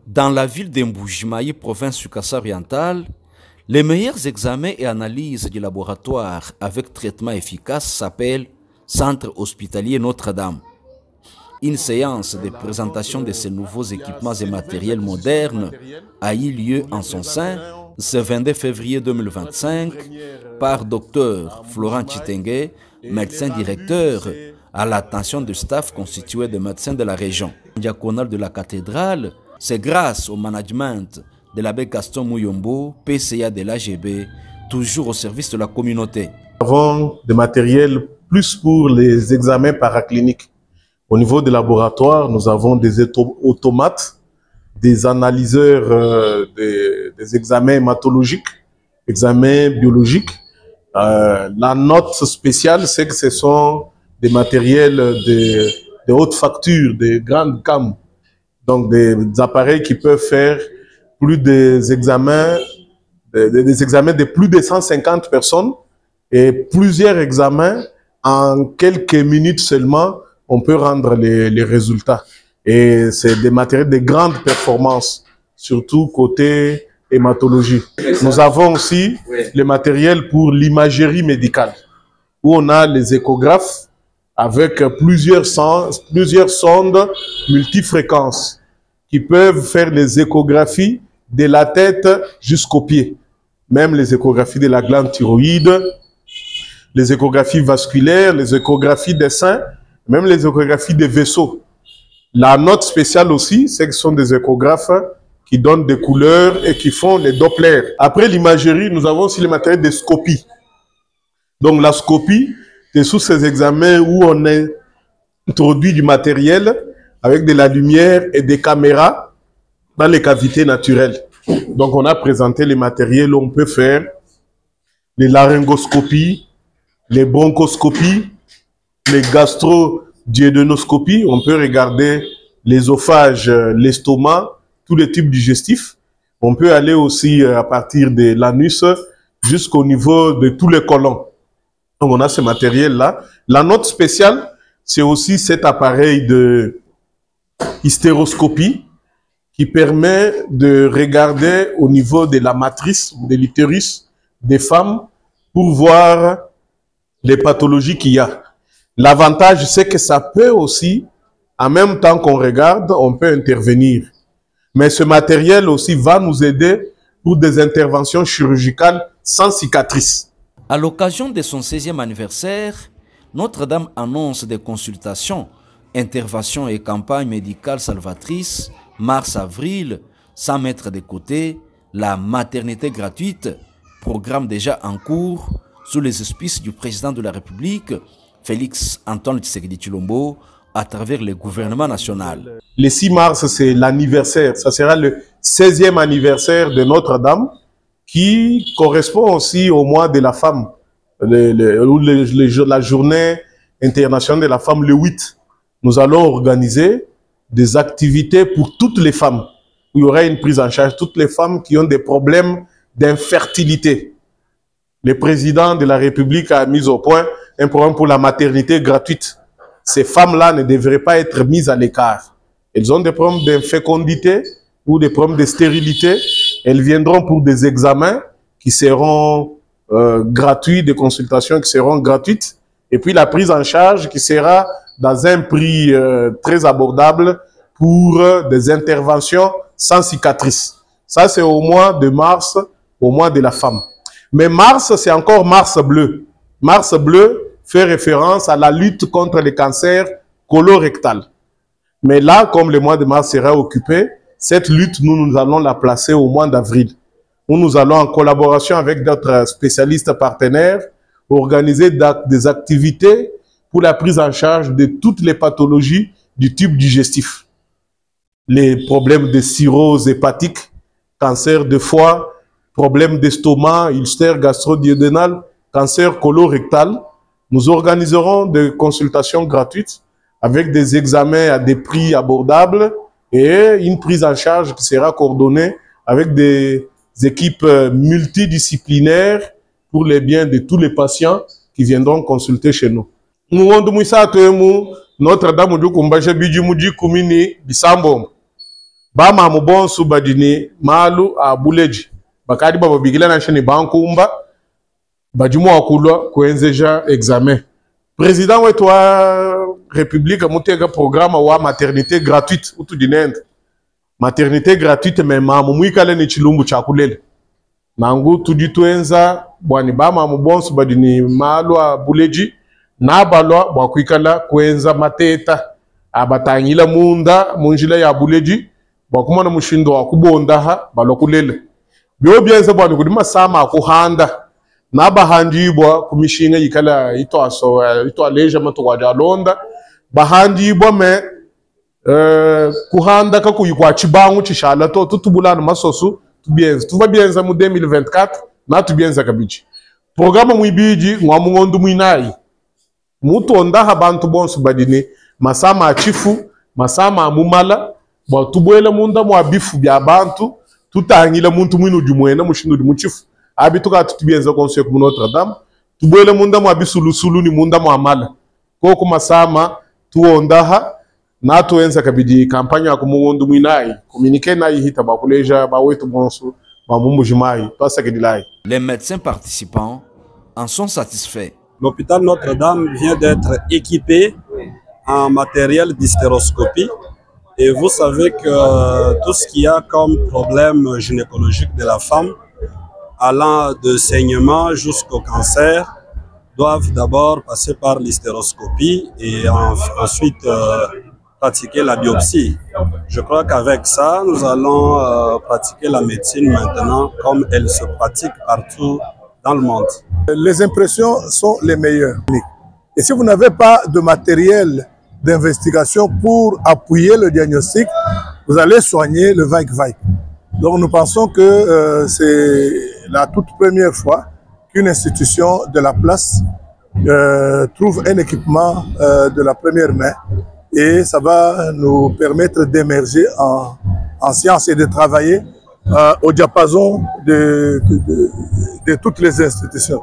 Dans la ville d'Mboujimayi, province du Kassa-Oriental, les meilleurs examens et analyses du laboratoire avec traitement efficace s'appellent Centre hospitalier Notre-Dame. Une séance de présentation de ces nouveaux équipements et matériels modernes a eu lieu en son sein ce 22 février 2025 par Dr Florent Chitengue, médecin directeur, à l'attention du staff constitué de médecins de la région. Diaconal de la cathédrale, c'est grâce au management de l'abbé Gaston Mouyombo, PCA de l'AGB, toujours au service de la communauté. Nous avons des matériels plus pour les examens paracliniques. Au niveau des laboratoires, nous avons des automates, des analyseurs des examens hématologiques, examens biologiques. La note spéciale, c'est que ce sont des matériels de haute facture, de grandes gammes. Donc des appareils qui peuvent faire plus des examens de plus de 150 personnes et plusieurs examens en quelques minutes seulement. On peut rendre les résultats. Et c'est des matériels de grande performance, surtout côté hématologie. Nous avons aussi le matériel pour l'imagerie médicale, où on a les échographes avec plusieurs sondes multifréquences qui peuvent faire les échographies de la tête jusqu'aux pieds. Même les échographies de la glande thyroïde, les échographies vasculaires, les échographies des seins, même les échographies des vaisseaux. La note spéciale aussi, c'est que ce sont des échographes qui donnent des couleurs et qui font les Doppler. Après l'imagerie, nous avons aussi le matériel de scopie. Donc la scopie, c'est sous ces examens où on introduit du matériel avec de la lumière et des caméras dans les cavités naturelles. Donc on a présenté les matériels où on peut faire les laryngoscopies, les bronchoscopies, les gastro-duodénoscopies. On peut regarder l'ésophage, l'estomac, tous les types digestifs. On peut aller aussi à partir de l'anus jusqu'au niveau de tous les côlons. Donc on a ce matériel-là. La note spéciale, c'est aussi cet appareil de hystéroscopie qui permet de regarder au niveau de la matrice, de l'utérus des femmes pour voir les pathologies qu'il y a. L'avantage, c'est que ça peut aussi, en même temps qu'on regarde, on peut intervenir. Mais ce matériel aussi va nous aider pour des interventions chirurgicales sans cicatrice. À l'occasion de son 16e anniversaire, Notre-Dame annonce des consultations, interventions et campagnes médicales salvatrices, mars-avril, sans mettre de côté la maternité gratuite, programme déjà en cours sous les auspices du président de la République, Félix Antoine Tshisekedi Tshilombo, à travers le gouvernement national. Le 6 mars, c'est l'anniversaire. Ça sera le 16e anniversaire de Notre-Dame, qui correspond aussi au mois de la femme, la journée internationale de la femme, le 8. Nous allons organiser des activités pour toutes les femmes, où il y aura une prise en charge, toutes les femmes qui ont des problèmes d'infertilité. Le président de la République a mis au point un programme pour la maternité gratuite. Ces femmes-là ne devraient pas être mises à l'écart. Elles ont des problèmes d'infécondité ou des problèmes de stérilité. Elles viendront pour des examens qui seront gratuits, des consultations qui seront gratuites. Et puis la prise en charge qui sera dans un prix très abordable pour des interventions sans cicatrice. Ça, c'est au mois de mars, au mois de la femme. Mais mars, c'est encore Mars bleu. Mars bleu fait référence à la lutte contre les cancers colorectal. Mais là, comme le mois de mars sera occupé, cette lutte, nous allons la placer au mois d'avril, où nous allons, en collaboration avec d'autres spécialistes partenaires, organiser des activités pour la prise en charge de toutes les pathologies du tube digestif. Les problèmes de cirrhose hépatique, cancer de foie, problèmes d'estomac, ulcère gastro-duodénal, cancer colorectal. Nous organiserons des consultations gratuites avec des examens à des prix abordables et une prise en charge qui sera coordonnée avec des équipes multidisciplinaires pour les biens de tous les patients qui viendront consulter chez nous. Notre-Dame du Kumbaje Bidji Mudi Kumini Bisambo. ba mamu bonsu badini malu a buleji bakadi baba bigila na shini bankumba bajimu wakulwa kuenzeja examen. Président wetu wa République mutega programme wa maternité gratuite utu dinende. Maternité gratuite me mamu mwikale ni chilumbu chakulele. Nangu tudituenza bwani ba mamu bonsu badini malu a buleji na balwa bwakwikala kuenza mateta abatangila munda munjila ya buleji bakumana mushindo wa kubondaha balokulele byo byenza bwani kudima sama kuhanda na bahandibwa kumishinga yikala ito aleja mato kwa jalonda bahandibwa me kuhanda ka kuyikwa chibangu chishala to tutubulana masosu tubienza byenza mu 2024 na tubienza kabiji programa mwibiji ngwamungondu mwinai mutu ondaha bantu bonsu badini masama achifu masama amumala bwa tubwele munda mwa bifu bya bantu tutangila muntu mwinu jumwena mushindu di muchifu abi tuka tutubienza konse ku Notre Dame tubwele munda mwa bisu ni munda mwa mala koko masama tuondaha na tuenza kabidi kampanya ku mundu mwinai communiquer na hita bakuleja bawetu bonsu bamumbu jimai pasakidilai. Les médecins participants en sont satisfaits. L'hôpital Notre-Dame vient d'être équipé en matériel d'hystéroscopie. Et vous savez que tout ce qu'il y a comme problème gynécologique de la femme, allant de saignement jusqu'au cancer, doivent d'abord passer par l'hystéroscopie et ensuite pratiquer la biopsie. Je crois qu'avec ça, nous allons pratiquer la médecine maintenant comme elle se pratique partout dans le monde. Les impressions sont les meilleures. Et si vous n'avez pas de matériel d'investigation pour appuyer le diagnostic, vous allez soigner le vague-vague. Donc nous pensons que c'est la toute première fois qu'une institution de la place trouve un équipement de la première main et ça va nous permettre d'émerger en sciences et de travailler au diapason de toutes les institutions.